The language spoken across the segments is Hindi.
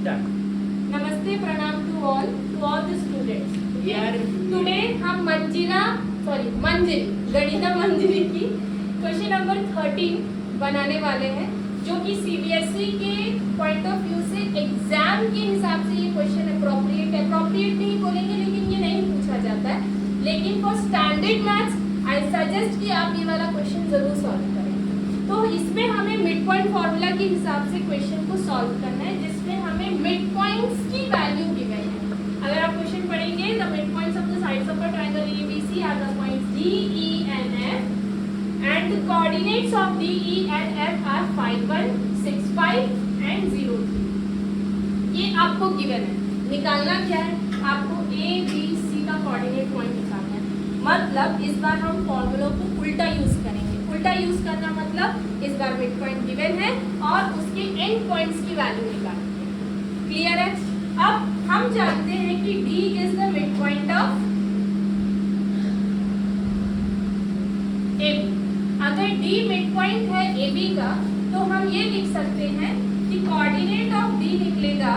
स्टार्ट। नमस्ते, प्रणाम टू ऑल द स्टूडेंट्स। यार टुडे हम मंजिल गणिता मंजिली की क्वेश्चन नंबर 13 बनाने वाले हैं, जो कि सीबीएसई के पॉइंट ऑफ व्यू से एग्जाम के हिसाब से ये क्वेश्चन अप्रोप्रिएट नहीं बोलेंगे, लेकिन ये नहीं पूछा जाता है। लेकिन for standard maths I suggest कि आप ये वाला क्वेश्चन जरूर सॉल्व करें। तो इसमें हमें मिड पॉइंट फॉर्मूला के हिसाब से क्वेश्चन को सॉल्व करना है, जिसमें हमें मिड पॉइंट्स की वैल्यू गिवन है। अगर आप क्वेश्चन पढ़ेंगे, the mid points of the sides of a triangle ABC are the points D, E and F, and the coordinates of D, E and F are 5, 1, 6, 5 and 0, 3। ये आपको गिवन है। निकालना क्या है? आपको A, B, C का कोऑर्डिनेट पॉइंट निकालना है। मतलब इस बार हम फॉर्मूलों को उल्टा यूज करेंगे। उल्टा यूज करना मतलब इस बार मिड पॉइंट गिवन है और उसके एंड पॉइंट्स की वैल्यू निकालेंगे। क्लियर है? अब हम जानते हैं कि D is the mid point of AB। अगर D मिड पॉइंट है AB का, तो हम ये लिख सकते हैं कि कोऑर्डिनेट ऑफ D निकलेगा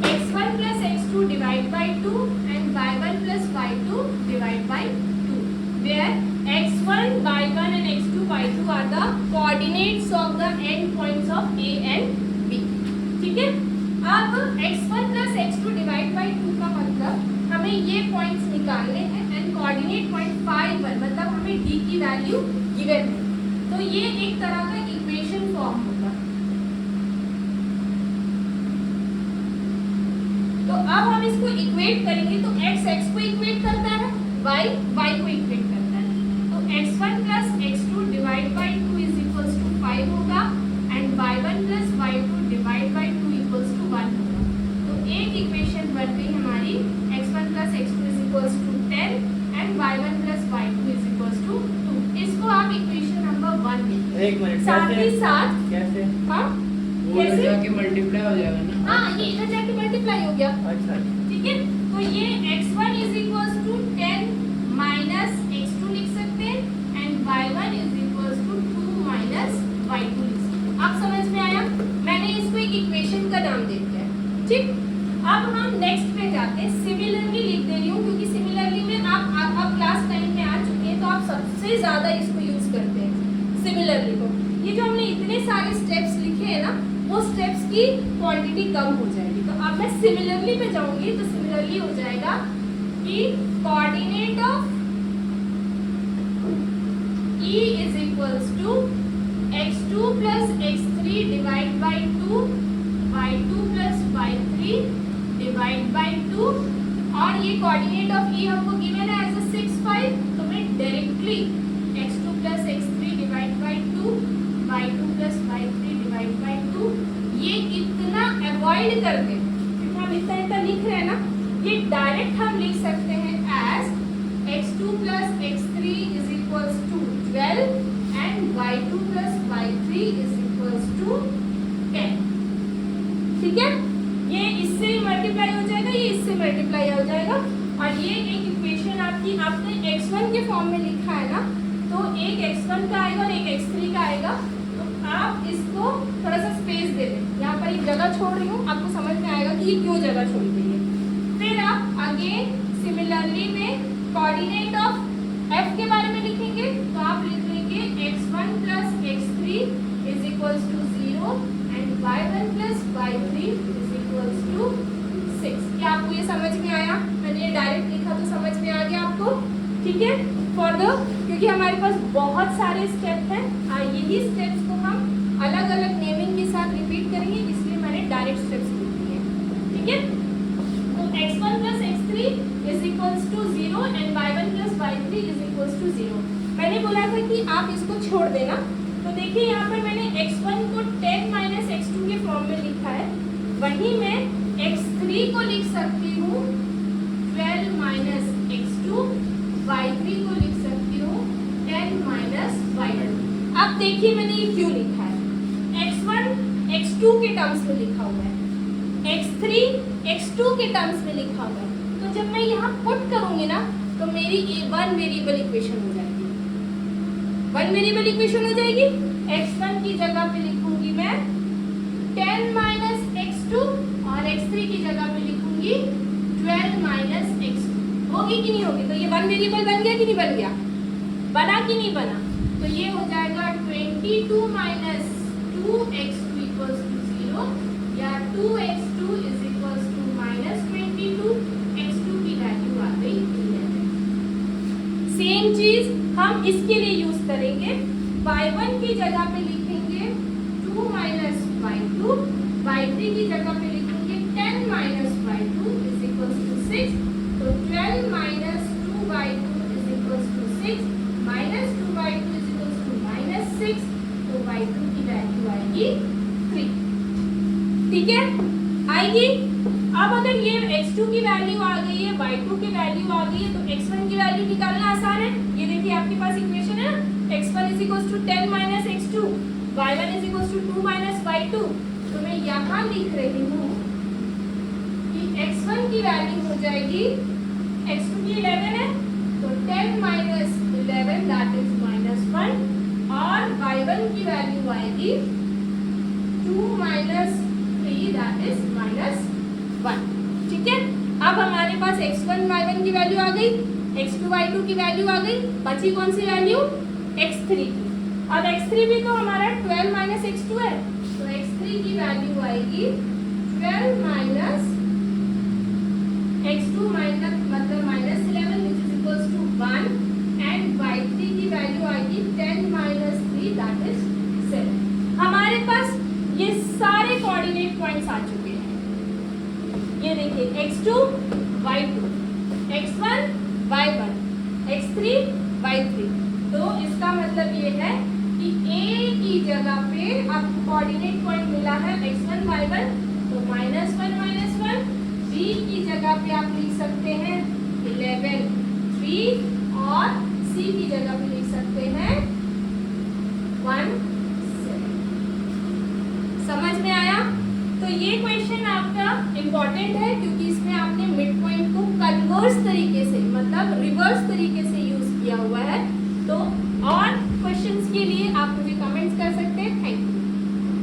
x1 plus x2 divide by 2 and y1 plus y2 divide by 2, where x1 y1 and x2 y2 are the coordinates of the end points of A and B। ठीक है? अब x1 plus x2 divide by 2 का मतलब हमें ये पॉइंट्स निकालने हैं एंड कोऑर्डिनेट पॉइंट 5, 1 मतलब हमें D की वैल्यू गिवन है। तो ये एक तरह का इक्वेशन फॉर्म होगा। तो अब हम इसको इक्वेट करेंगे, तो x को इक्वेट करता है, y को इक्वेट करता है। तो x1 plus x2 divide by 2 is equals to 5 होगा and y1 plus y2 divide by 2 equals to 1 होगा। तो एक इक्वेशन बन गई हमारी x1 plus x2 is equals to 10 and y1 plus y2 is equals to 2। इसको आप इक्वेशन नंबर 1 लिखें। एक मिनट, साथ ही साथ कैसे? हाँ वो इधर कैसे? जाके मल्टीप्लाई हो जाएगा ना? हाँ, ये इधर जाके मल्टीप्लाई हो गया। अच्छा, ठीक है? तो ये x1 is equals to 10 minus x2 लिख सकते हैं and y1 is equals to 2 minus y2 लिख सकते हैं। आप समझ में आया? मैंने इसको एक इक्वेशन का नाम दे दिया है। ठीक? अब हम नेक्स्ट पे जाते हैं। सिमिलरली लिख दे रही हूँ क्योंकि सिमिलरली में आप क्लास 10 में आ चुके हैं, तो आप सबसे ज्यादा इसको यूज करते हैं सिमिलरली को। ये जो हमने इतने सारे स्टेप्स लिखे हैं ना, वो स्टेप्स की क्वांटिटी कम हो जाएगी। तो अब मैं सिमिलरली पे जाऊंगी, तो सिमिलरली हो जाएगा कि coordinate of E is equals to x2 plus x3 divide by 2, y2 plus y3 divide by 2, और ये कोऑर्डिनेट ऑफ E हमको गिवन है एज 6, 5। तो मैं directly x2 plus x3 divide by 2, y2 plus y3 divide by 2, ये इतना अवॉइड कर दें क्योंकि हम इतना लिख रहे हैं ना, ये डायरेक्ट हम लिख सकते हैं as x2 plus x3 is equals to 12 and y2 plus y3 is equals to 10। ठीक है? ये इससे मल्टीप्लाई हो जाएगा, ये इससे मल्टीप्लाई हो जाएगा, और ये एक इक्वेशन आपने x1 के फॉर्म में लिखा है ना, तो एक x1 का आएगा और एक x3 का आएगा। तो आप इसको थोड़ा सा स्पेस दे दें। यहाँ पर एक जगह छोड़ रही हूँ, आपको समझ में आएगा कि ये क्यों जगह छोड़ी गई है। फिर आप अगेन सिमिलरली में कोऑर्डिनेट ऑफ f के बारे में लिखेंगे, तो आप लिख लेंगे x1 plus x3 is equals to 0 and y1 plus y3 is equals to 6। क्या आपको ये समझ में आया? मैंने ये डायरेक्ट लिखा तो समझ में आ गया आपको? ठीक है? क्योंकि हमारे पास बहुत सारे स्टेप हैं, यही स्टेप्स को हम अलग अलग नेमिंग के साथ रिपीट करेंगे, इसलिए मैंने डायरेक्ट स्टेप्स लिख दिए। ठीक है? तो x1 plus x3 is equals to 0 and y1 plus y3 is equals to 0। मैंने बोला था कि आप इसको छोड़ देना, तो देखिए यहाँ पर मैंने x1 को 10 minus x2 के फॉर्म में लिखा है, वहीं मैं x3 को लिख सकती हूँ 12 minus x2, y3 को लिख सकती हूँ 10 minus y2। अब देखिए मैंने ये क्यों लिखा है। x1 x2 के टर्म्स में लिखा हुआ है, x3 x2 के टर्म्स में लिखा हुआ है, तो जब मैं यहाँ पुट करूंगी ना, तो मेरी वन वेरिएबल इक्वेशन हो जाएगी। वन वेरिएबल इक्वेशन हो जाएगी। x1 की जगह पे नहीं बन गया? बना कि नहीं बना? तो ये हो जाएगा 22 माइनस 2x2 इक्वल्स टू 0 या 2x2 is equals to minus 22, x2 की वैल्यू आ गई 11। सेम चीज हम इसके लिए यूज करेंगे, y1 की जगह पे लिखेंगे 2 माइनस y2, y3 की जगह पे लिखेंगे 10 minus y2 is equals to 6, तो 12 minus 2y2 is equals to 6, minus 2y2 is equals to minus 6, तो y2 की वैल्यू आएगी 3। ठीक है, आएगी। अब अगर ये x2 की वैल्यू आ गई है, y2 की वैल्यू आ गई है, तो x1 की वैल्यू निकालना आसान है। ये देखिए आपके पास इक्वेशन है ना, x1 is equals to 10 minus x2, y1 is equals to 2 minus y2। तो मैं यहाँ लिख रही हूँ कि x1 की वैल्यू हो जाएगी, x2 की 11 है, तो 10 माइनस 11 दैट इज माइनस 1, और y1 की वैल्यू आएगी 2 माइनस 3 दैट इज माइनस 1। ठीक है, अब हमारे पास x1 y1 की वैल्यू आ गई, x2 y2 की वैल्यू आ गई, बची कौन सी वैल्यू? x3 की। अब x3 भी तो हमारा 12 माइनस x2 है, तो x3 की वैल्यू आएगी 12 माइनस x2 माइनस मतलब minus 11 which is equals to 1, and y3 की वैल्यू आएगी 10 माइनस 3 दैट इज 7। हमारे पास ये सारे कोऑर्डिनेट पॉइंट्स आ चुके हैं। ये देखिए x2 y2, x1 y1, x3 y3। तो इसका मतलब ये है कि a की जगह पे आपको कोऑर्डिनेट पॉइंट मिला है x1 y1, तो -1 -1। b की जगह पे आप लिख सकते हैं 11 3, और c की जगह पे लिख सकते हैं 1 7। समझ में आया? तो ये क्वेश्चन आपका इम्पॉर्टेंट है क्योंकि इसमें आपने मिड पॉइंट को कन्वर्स तरीके से मतलब रिवर्स तरीके से यूज किया हुआ है। तो और क्वेश्चंस के लिए आप मुझे कमेंट्स कर सकते हैं।